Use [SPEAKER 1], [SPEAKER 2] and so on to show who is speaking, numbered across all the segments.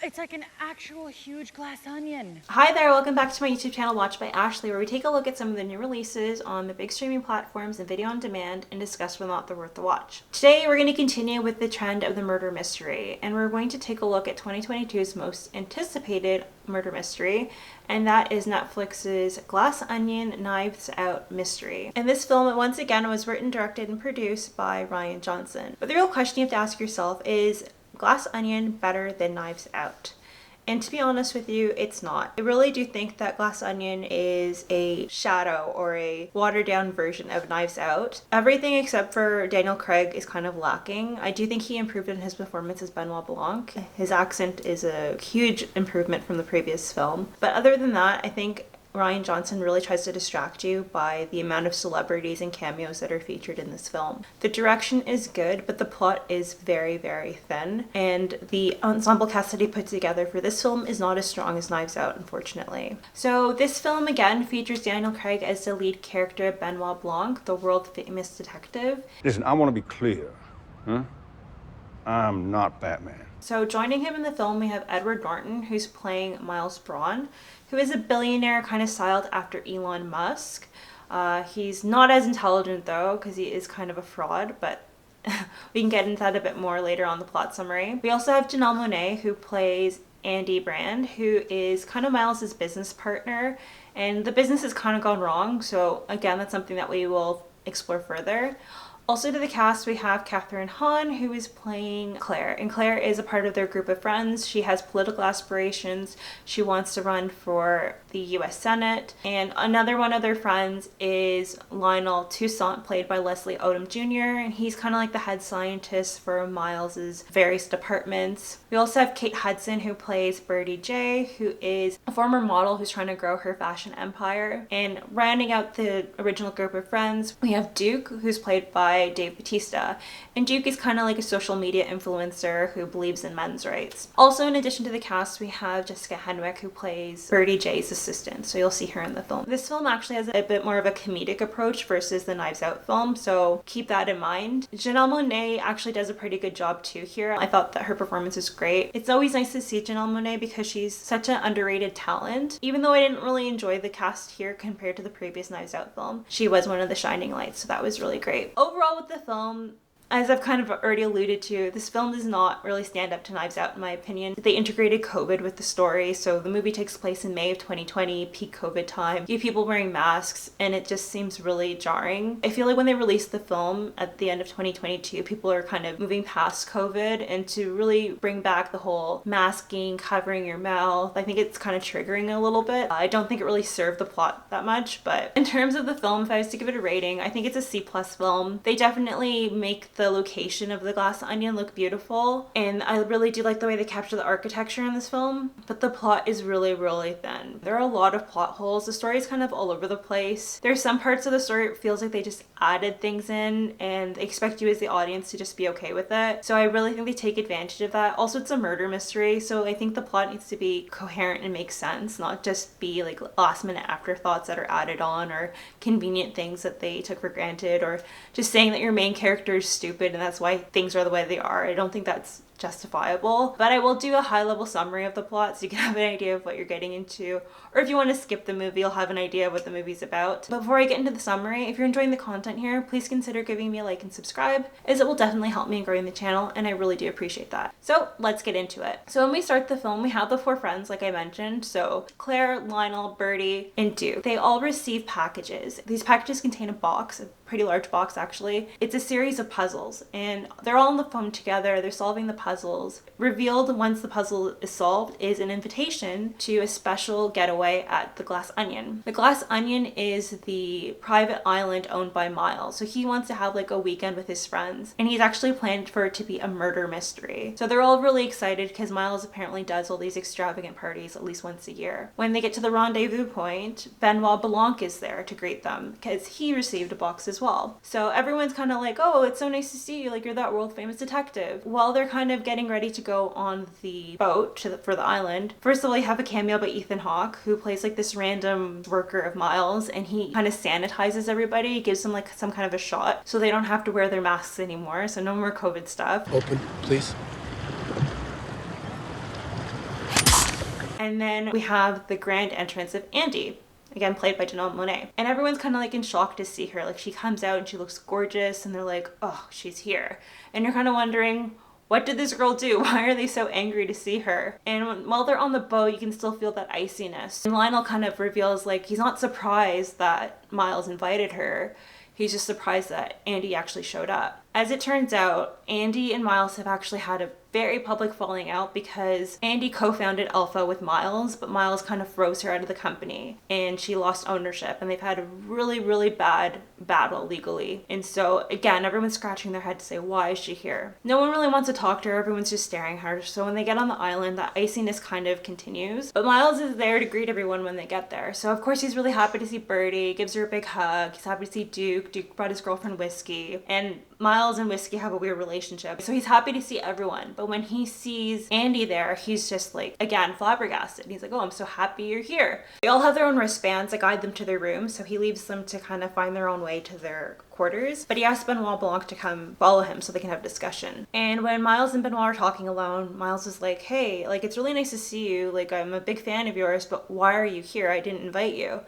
[SPEAKER 1] It's like an actual huge glass onion.
[SPEAKER 2] Hi there, welcome back to my YouTube channel Watch by Ashley, where we take a look at some of the new releases on the big streaming platforms and video on demand and discuss whether or not they're worth the watch. Today we're going to continue with the trend of the murder mystery, and we're going to take a look at 2022's most anticipated murder mystery, and that is Netflix's Glass Onion Knives Out mystery. And this film, once again, was written, directed, and produced by Rian Johnson. But the real question you have to ask yourself is, Glass Onion better than Knives Out? And to be honest with you, it's not. I really do think that Glass Onion is a shadow or a watered down version of Knives Out. Everything except for DanielCraig is kind of lacking. I do think he improved in his performance as Benoit Blanc. His accent is a huge improvement from the previous film. But other than that, I think Rian Johnson really tries to distract you by the amount of celebrities and cameos that are featured in this film. The direction is good, but the plot is very, very thin, and the ensemble cast that he put together for this film is not as strong as Knives Out, unfortunately. So this film again features DanielCraig as the lead character, Benoit Blanc, the world-famous detective.
[SPEAKER 3] Listen, I want to be clear. I'm not Batman.
[SPEAKER 2] So joining him in the film, we have Edward Norton, who's playing Miles Braun, who is a billionaire kind of styled after Elon Musk. He's not as intelligent though, because he is kind of a fraud, but we can get into that a bit more later on the plot summary. We also have Janelle Monáe, who plays Andy Brand, who is kind of Miles's business partner, and the business has kind of gone wrong, so again, that's something that we will explore further. Also to the cast, we have Kathryn Hahn, who is playing Claire, and Claire is a part of their group of friends. She has political aspirations. She wants to run for the US Senate. And another one of their friends is Lionel Toussaint, played by Odom Jr., and he's kind of like the head scientist for Miles's various departments. We also have Kate Hudson, who plays Birdie J, who is a former model who's trying to grow her fashion empire. And rounding out the original group of friends, we have Duke, who's played by Dave Bautista, and Duke is kind of like a social media influencer who believes in men's rights. Also, in addition to the cast, we have Jessica Henwick, who plays Birdie J's assistant, so you'll see her in the film. This film actually has a bit more of a comedic approach versus the Knives Out film, so keep that in mind. Janelle Monáe actually does a pretty good job too here. I thought that her performance is great. It's always nice to see Janelle Monáe because she's such an underrated talent. Even though I didn't really enjoy the cast here compared to the previous Knives Out film, she was one of the shining lights, so that was really great. Overall, with the film, as I've kind of already alluded to, this film does not really stand up to Knives Out in my opinion. They integrated COVID with the story, so the movie takes place in May of 2020, peak COVID time. You have people wearing masks, and it just seems really jarring. I feel like when they released the film at the end of 2022, people are kind of moving past COVID, and to really bring back the whole masking, covering your mouth, I think it's kind of triggering a little bit. I don't think it really served the plot that much, but in terms of the film, if I was to give it a rating, I think it's a C+ film. They definitely make the location of the Glass Onion look beautiful, and I really do like the way they capture the architecture in this film, but the plot is really, really thin. There are a lot of plot holes. The story is kind of all over the place. There's some parts of the story it feels like they just added things in and they expect you as the audience to just be okay with it. So I really think they take advantage of that. Also, it's a murder mystery, so I think the plot needs to be coherent and make sense, not just be like last minute afterthoughts that are added on or convenient things that they took for granted, or just saying that your main character is stupid and that's why things are the way they are. I don't think that's justifiable, but I will do a high-level summary of the plot so you can have an idea of what you're getting into, or if you want to skip the movie, you'll have an idea of what the movie's about. But before I get into the summary, if you're enjoying the content here, please consider giving me a like and subscribe, as it will definitely help me in growing the channel, and I really do appreciate that. So let's get into it. So when we start the film, we have the four friends like I mentioned, so Claire, Lionel, Birdie, and Duke. They all receive packages. These packages contain a box, a pretty large box actually. It's a series of puzzles, and they're all on the phone together. They're solving the puzzles. Revealed once the puzzle is solved is an invitation to a special getaway at the Glass Onion. The Glass Onion is the private island owned by Miles, so he wants to have like a weekend with his friends, and he's actually planned for it to be a murder mystery. So they're all really excited because Miles apparently does all these extravagant parties at least once a year. When they get to the rendezvous point, Benoit Blanc is there to greet them because he received a box as well. So everyone's kind of like, oh, it's so nice to see you, like you're that world famous detective. While they're kind of getting ready to go on the boat for the island, first of all, you have a cameo by Ethan Hawke, who plays like this random worker of Miles, and he kind of sanitizes everybody, gives them like some kind of a shot so they don't have to wear their masks anymore, so no more COVID stuff.
[SPEAKER 4] Open, please.
[SPEAKER 2] And then we have the grand entrance of Andy, again played by Janelle Monáe. And everyone's kind of like in shock to see her. Like she comes out and she looks gorgeous and they're like, oh, she's here. And you're kind of wondering, what did this girl do? Why are they so angry to see her? And while they're on the boat, you can still feel that iciness. And Lionel kind of reveals like he's not surprised that Miles invited her. He's just surprised that Andy actually showed up. As it turns out, Andy and Miles have actually had a very public falling out because Andy co-founded Alpha with Miles, but Miles kind of froze her out of the company and she lost ownership, and they've had a really, really bad battle legally. And so again, everyone's scratching their head to say, why is she here? No one really wants to talk to her. Everyone's just staring at her. So when they get on the island, that iciness kind of continues. But Miles is there to greet everyone when they get there. So of course he's really happy to see Birdie, gives her a big hug. He's happy to see Duke. Duke brought his girlfriend Whiskey. And Miles and Whiskey have a weird relationship. So he's happy to see everyone. But when he sees Andy there, he's just like, again, flabbergasted. He's like, oh, I'm so happy you're here. They all have their own wristbands that guide them to their room. So he leaves them to kind of find their own way to their quarters. But he asks Benoit Blanc to come follow him so they can have a discussion. And when Miles and Benoit are talking alone, Miles is like, hey, like, it's really nice to see you. Like, I'm a big fan of yours, but why are you here? I didn't invite you.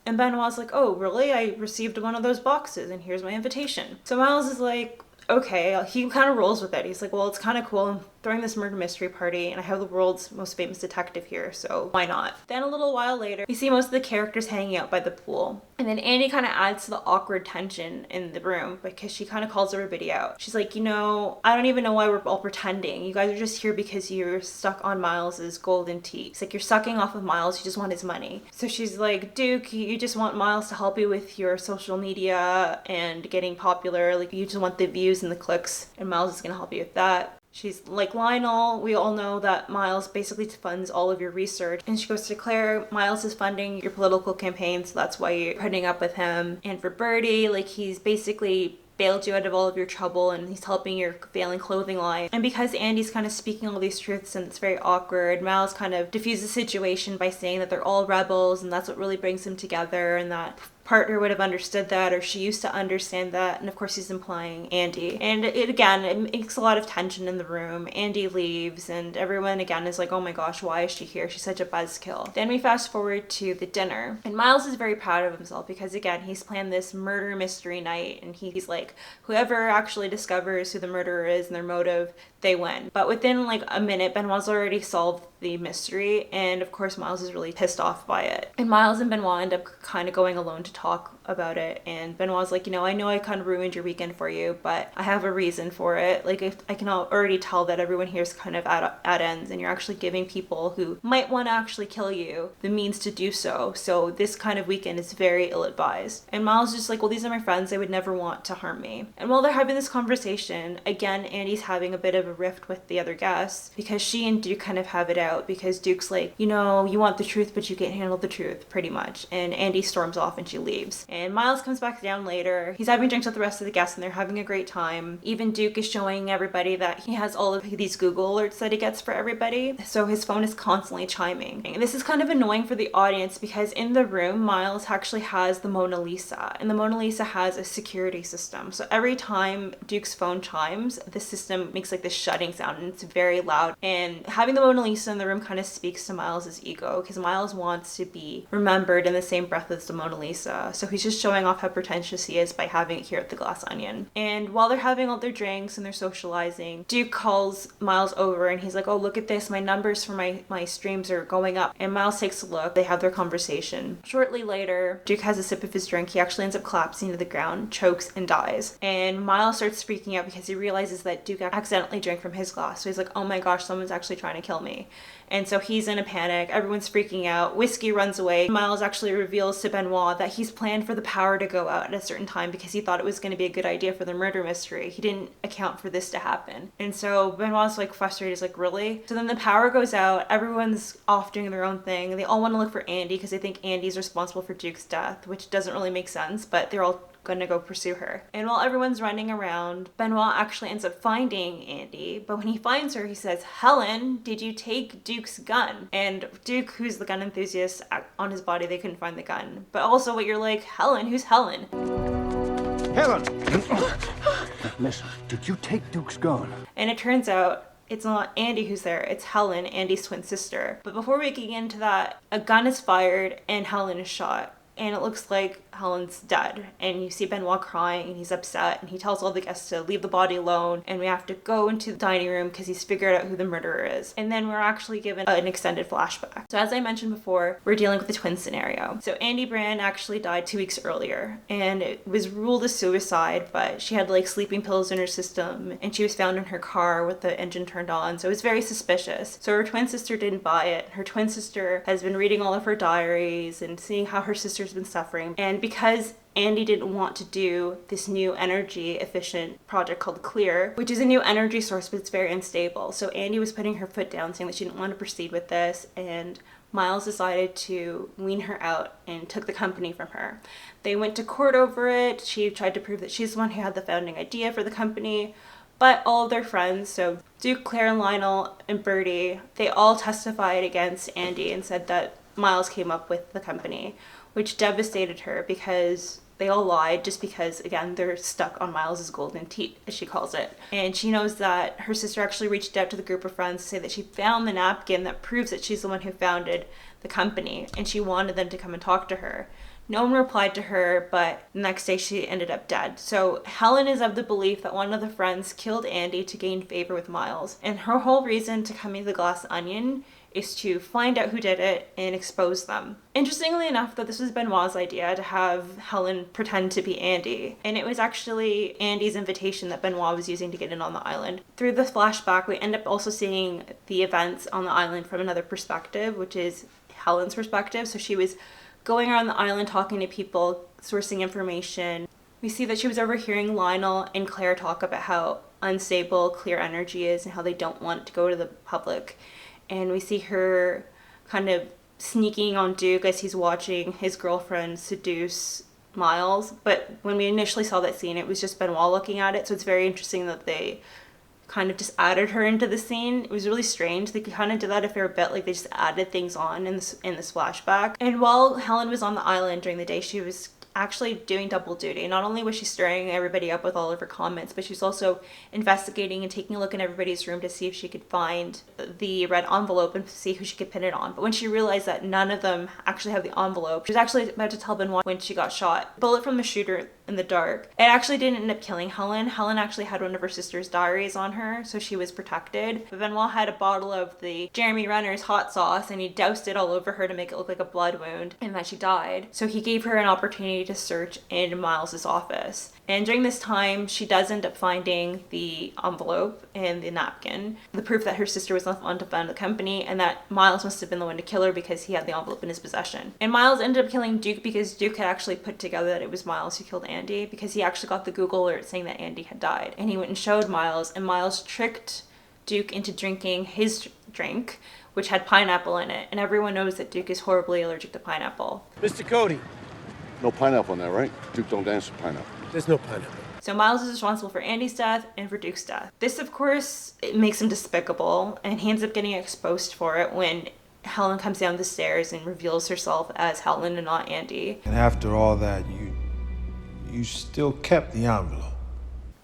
[SPEAKER 2] And Benoit's like, oh, really? I received one of those boxes and here's my invitation. So Miles is like, okay, he kind of rolls with it. He's like, well, it's kind of cool. I'm throwing this murder mystery party and I have the world's most famous detective here, so why not? Then a little while later, we see most of the characters hanging out by the pool. And then Andy kind of adds to the awkward tension in the room because she kind of calls everybody out. She's like, you know, I don't even know why we're all pretending. You guys are just here because you're stuck on Miles's golden teeth. It's like you're sucking off of Miles, you just want his money. So she's like, Duke, you just want Miles to help you with your social media and getting popular. Like you just want the views and the clicks, and Miles is gonna help you with that. She's like, Lionel, we all know that Miles basically funds all of your research. And she goes to Claire, Miles is funding your political campaign, so that's why you're putting up with him. And for Birdie, like he's basically bailed you out of all of your trouble and he's helping your failing clothing line. And because Andy's kind of speaking all these truths and it's very awkward, Miles kind of diffuses the situation by saying that they're all rebels and that's what really brings them together, and that partner would have understood that, or she used to understand that. And of course he's implying Andy. And it makes a lot of tension in the room. Andy leaves and everyone again is like, oh my gosh, why is she here? She's such a buzzkill. Then we fast forward to the dinner, and Miles is very proud of himself because again, he's planned this murder mystery night, and he's like, whoever actually discovers who the murderer is and their motive, they win. But within like a minute, Benoit's already solved the mystery, and of course Miles is really pissed off by it. And Miles and Benoit end up kind of going alone to talk about it, and Benoit's like, you know I kind of ruined your weekend for you, but I have a reason for it. Like, if I can already tell that everyone here is kind of at ends, and you're actually giving people who might want to actually kill you the means to do so. So this kind of weekend is very ill-advised. And Miles is just like, well, these are my friends, they would never want to harm me. And while they're having this conversation, again, Andy's having a bit of a rift with the other guests because she and Duke kind of have it out, because Duke's like, you know, you want the truth but you can't handle the truth, pretty much. And Andy storms off and she leaves. And Miles comes back down later. He's having drinks with the rest of the guests and they're having a great time. Even Duke is showing everybody that he has all of these Google alerts that he gets for everybody. So his phone is constantly chiming. And this is kind of annoying for the audience because in the room, Miles actually has the Mona Lisa. And the Mona Lisa has a security system. So every time Duke's phone chimes, the system makes like this shutting sound and it's very loud. And having the Mona Lisa in the room kind of speaks to Miles's ego because Miles wants to be remembered in the same breath as the Mona Lisa. So he's just showing off how pretentious he is by having it here at the Glass Onion. And while they're having all their drinks and they're socializing, Duke calls Miles over and he's like, oh, look at this, my numbers for my streams are going up. And Miles takes a look. They have their conversation. Shortly later, Duke has a sip of his drink. He actually ends up collapsing to the ground, chokes, and dies. And Miles starts freaking out because he realizes that Duke accidentally drank from his glass. So he's like, oh my gosh, someone's actually trying to kill me. And so he's in a panic. Everyone's freaking out. Whiskey runs away. Miles actually reveals to Benoit that he's planned for the power to go out at a certain time because he thought it was going to be a good idea for the murder mystery. He didn't account for this to happen. And so Benoit's like frustrated. He's like, really? So then the power goes out. Everyone's off doing their own thing. They all want to look for Andy because they think Andy's responsible for Duke's death, which doesn't really make sense, but they're all gonna go pursue her. And while everyone's running around, Benoit actually ends up finding Andy, but when he finds her, he says, Helen, did you take Duke's gun? And Duke, who's the gun enthusiast, on his body, they couldn't find the gun. But also what you're like, Helen, who's Helen?
[SPEAKER 3] Helen! Listen, did you take Duke's gun?
[SPEAKER 2] And it turns out it's not Andy who's there, it's Helen, Andy's twin sister. But before we get into that, a gun is fired and Helen is shot. And it looks like Helen's dead. And you see Benoit crying and he's upset. And he tells all the guests to leave the body alone. And we have to go into the dining room because he's figured out who the murderer is. And then we're actually given an extended flashback. So as I mentioned before, we're dealing with the twin scenario. So Andy Brand actually died 2 weeks earlier. And it was ruled a suicide, but she had like sleeping pills in her system. And she was found in her car with the engine turned on. So it was very suspicious. So her twin sister didn't buy it. Her twin sister has been reading all of her diaries and seeing how her sister's been suffering. And because Andy didn't want to do this new energy efficient project called Clear, which is a new energy source, but it's very unstable. So Andy was putting her foot down, saying that she didn't want to proceed with this, and Miles decided to wean her out and took the company from her. They went to court over it. She tried to prove that she's the one who had the founding idea for the company, but all of their friends, so Duke, Claire, Lionel, and Bertie, they all testified against Andy and said that Miles came up with the company, which devastated her because they all lied just because, again, they're stuck on Miles's golden teat, as she calls it. And she knows that her sister actually reached out to the group of friends to say that she found the napkin that proves that she's the one who founded the company, and she wanted them to come and talk to her. No one replied to her, but the next day she ended up dead. So Helen is of the belief that one of the friends killed Andy to gain favor with Miles. And her whole reason to come into the Glass Onion is to find out who did it and expose them. Interestingly enough, though, this was Benoit's idea to have Helen pretend to be Andy. And it was actually Andy's invitation that Benoit was using to get in on the island. Through the flashback, we end up also seeing the events on the island from another perspective, which is Helen's perspective. So she was going around the island talking to people, sourcing information. We see that she was overhearing Lionel and Claire talk about how unstable Clear energy is and how they don't want it to go to the public. And we see her kind of sneaking on Duke as he's watching his girlfriend seduce Miles. But when we initially saw that scene, it was just Benoit looking at it. So it's very interesting that they kind of just added her into the scene. It was really strange. They kind of did that a fair bit. Like they just added things on in this flashback. And while Helen was on the island during the day, she was actually doing double duty. Not only was she stirring everybody up with all of her comments, but she was also investigating and taking a look in everybody's room to see if she could find the red envelope and see who she could pin it on. But when she realized that none of them actually have the envelope, she was actually about to tell Benoit when she got shot. Bullet from the shooter in the dark. It actually didn't end up killing Helen. Helen actually had one of her sister's diaries on her, so she was protected. But Benoit had a bottle of the Jeremy Renner's hot sauce and he doused it all over her to make it look like a blood wound and that she died. So he gave her an opportunity to search in Miles's office. And during this time, she does end up finding the envelope and the napkin, the proof that her sister was not the one to found the company, and that Miles must have been the one to kill her because he had the envelope in his possession. And Miles ended up killing Duke because Duke had actually put together that it was Miles who killed Andy, because he actually got the Google alert saying that Andy had died. And he went and showed Miles, and Miles tricked Duke into drinking his drink, which had pineapple in it. And everyone knows that Duke is horribly allergic to pineapple.
[SPEAKER 4] Mr. Cody.
[SPEAKER 3] No pineapple in there, right? Duke don't dance with pineapple.
[SPEAKER 4] There's no pineapple.
[SPEAKER 2] So Miles is responsible for Andy's death and for Duke's death. This, of course, it makes him despicable, and he ends up getting exposed for it when Helen comes down the stairs and reveals herself as Helen and not Andy.
[SPEAKER 5] And after all that, you still kept the envelope.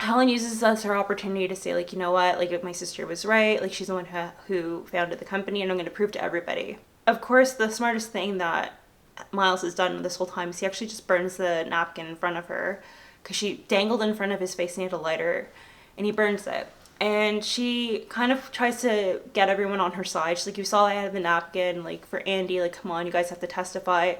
[SPEAKER 2] Helen uses this as her opportunity to say, like, you know what, like, my sister was right, like, she's the one who founded the company, and I'm going to prove to everybody. Of course, the smartest thing that Miles has done this whole time is he actually just burns the napkin in front of her, because she dangled in front of his face and he had a lighter, and he burns it. And she kind of tries to get everyone on her side. She's like, you saw I had the napkin, like, for Andy, like, come on, you guys have to testify.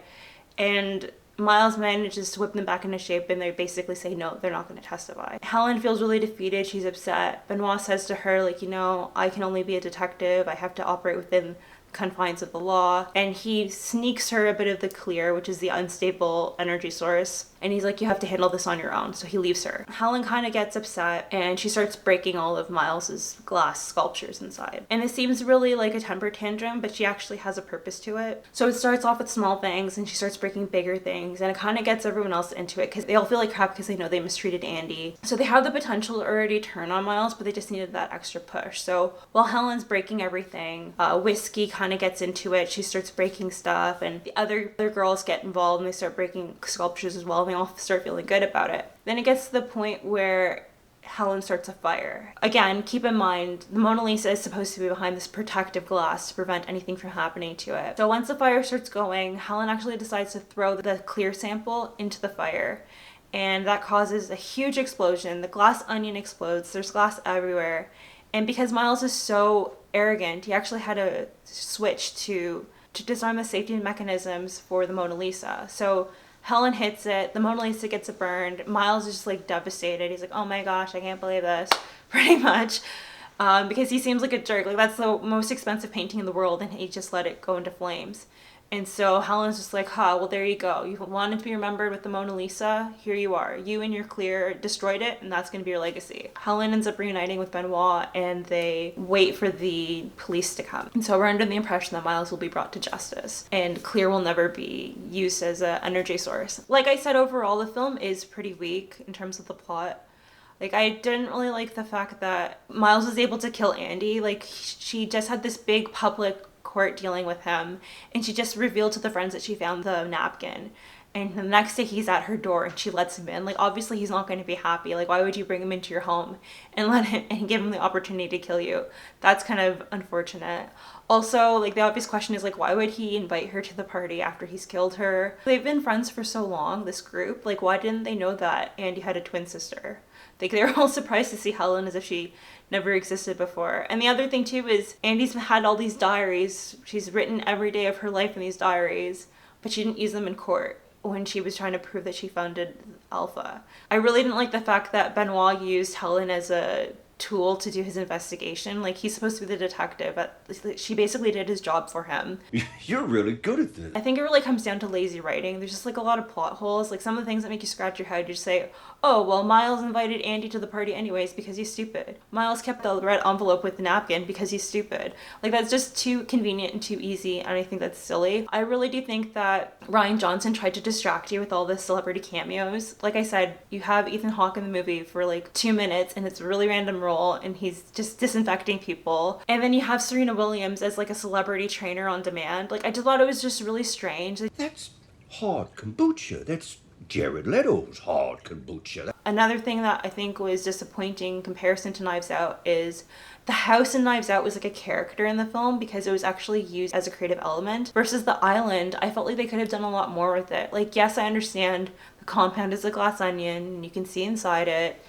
[SPEAKER 2] And Miles manages to whip them back into shape, and they basically say, no, they're not going to testify. Helen feels really defeated. She's upset. Benoit says to her, like, you know, I can only be a detective. I have to operate within confines of the law. And he sneaks her a bit of the Clear, which is the unstable energy source, and he's like, you have to handle this on your own. So he leaves her. Helen kind of gets upset, and she starts breaking all of Miles's glass sculptures inside. And it seems really like a temper tantrum, but she actually has a purpose to it. So it starts off with small things, and she starts breaking bigger things, and it kind of gets everyone else into it because they all feel like crap because they know they mistreated Andy. So they have the potential to already turn on Miles, but they just needed that extra push. So while Helen's breaking everything, Whiskey kind of gets into it. She starts breaking stuff, and the other girls get involved, and they start breaking sculptures as well. They all start feeling good about it. Then it gets to the point where Helen starts a fire. Again, keep in mind, the Mona Lisa is supposed to be behind this protective glass to prevent anything from happening to it. So once the fire starts going, Helen actually decides to throw the clear sample into the fire. And that causes a huge explosion. The glass onion explodes. There's glass everywhere. And because Miles is so arrogant, he actually had to switch to disarm the safety mechanisms for the Mona Lisa. So Helen hits it, the Mona Lisa gets burned, Miles is just like devastated. He's like, oh my gosh, I can't believe this, pretty much. Because he seems like a jerk. Like, that's the most expensive painting in the world and he just let it go into flames. And so Helen's just like, well, there you go. You wanted to be remembered with the Mona Lisa. Here you are. You and your clear destroyed it, and that's going to be your legacy. Helen ends up reuniting with Benoit, and they wait for the police to come. And so we're under the impression that Miles will be brought to justice, and clear will never be used as an energy source. Like I said, overall, the film is pretty weak in terms of the plot. Like, I didn't really like the fact that Miles was able to kill Andy. Like, she just had this big public court dealing with him, and she just revealed to the friends that she found the napkin, and the next day he's at her door and she lets him in. Like, obviously he's not going to be happy. Like, why would you bring him into your home and let him and give him the opportunity to kill you? That's kind of unfortunate. Also, like, the obvious question is, like, why would he invite her to the party after he's killed her? They've been friends for so long, this group. Like, why didn't they know that Andy had a twin sister? Like, they were all surprised to see Helen as if she never existed before. And the other thing too is Andy's had all these diaries. She's written every day of her life in these diaries, but she didn't use them in court when she was trying to prove that she founded Alpha. I really didn't like the fact that Benoit used Helen as a tool to do his investigation. Like, he's supposed to be the detective, but she basically did his job for him.
[SPEAKER 4] You're really good at this.
[SPEAKER 2] I think it really comes down to lazy writing. There's just like a lot of plot holes. Like, some of the things that make you scratch your head, you just say, oh, well, Miles invited Andy to the party anyways because he's stupid. Miles kept the red envelope with the napkin because he's stupid. Like, that's just too convenient and too easy, and I think that's silly. I really do think that Rian Johnson tried to distract you with all the celebrity cameos. Like I said, you have Ethan Hawke in the movie for like 2 minutes, and it's a really random role, and he's just disinfecting people. And then you have Serena Williams as like a celebrity trainer on demand. Like, I just thought it was just really strange.
[SPEAKER 4] That's hard kombucha. That's Jared Leto's hard kombucha.
[SPEAKER 2] Another thing that I think was disappointing in comparison to Knives Out is the house in Knives Out was like a character in the film because it was actually used as a creative element, versus the island, I felt like they could have done a lot more with it. Like, yes, I understand the compound is a glass onion and you can see inside it,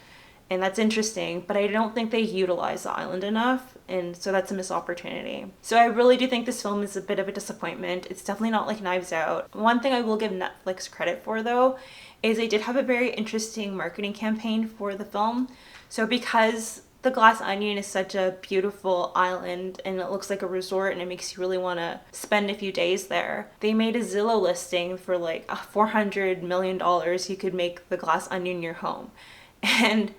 [SPEAKER 2] and that's interesting, but I don't think they utilize the island enough, and so that's a missed opportunity. So I really do think this film is a bit of a disappointment. It's definitely not like Knives Out. One thing I will give Netflix credit for, though, is they did have a very interesting marketing campaign for the film. So because the glass onion is such a beautiful island and it looks like a resort and it makes you really want to spend a few days there, they made a Zillow listing for like $400 million you could make the glass onion your home. And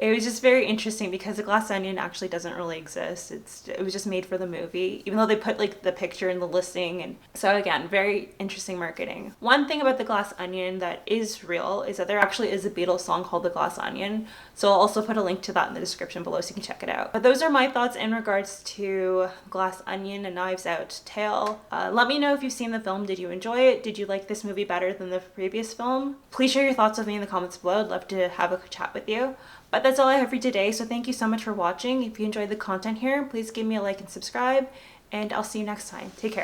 [SPEAKER 2] it was just very interesting because the glass onion actually doesn't really exist. It was just made for the movie, even though they put like the picture in the listing. And so again, very interesting marketing. One thing about the glass onion that is real is that there actually is a Beatles song called The Glass Onion. So I'll also put a link to that in the description below so you can check it out. But those are my thoughts in regards to Glass Onion and Knives Out Tale. Let me know if you've seen the film. Did you enjoy it? Did you like this movie better than the previous film? Please share your thoughts with me in the comments below. I'd love to have a chat with you. But that's all I have for you today, so thank you so much for watching. If you enjoyed the content here, please give me a like and subscribe, and I'll see you next time. Take care.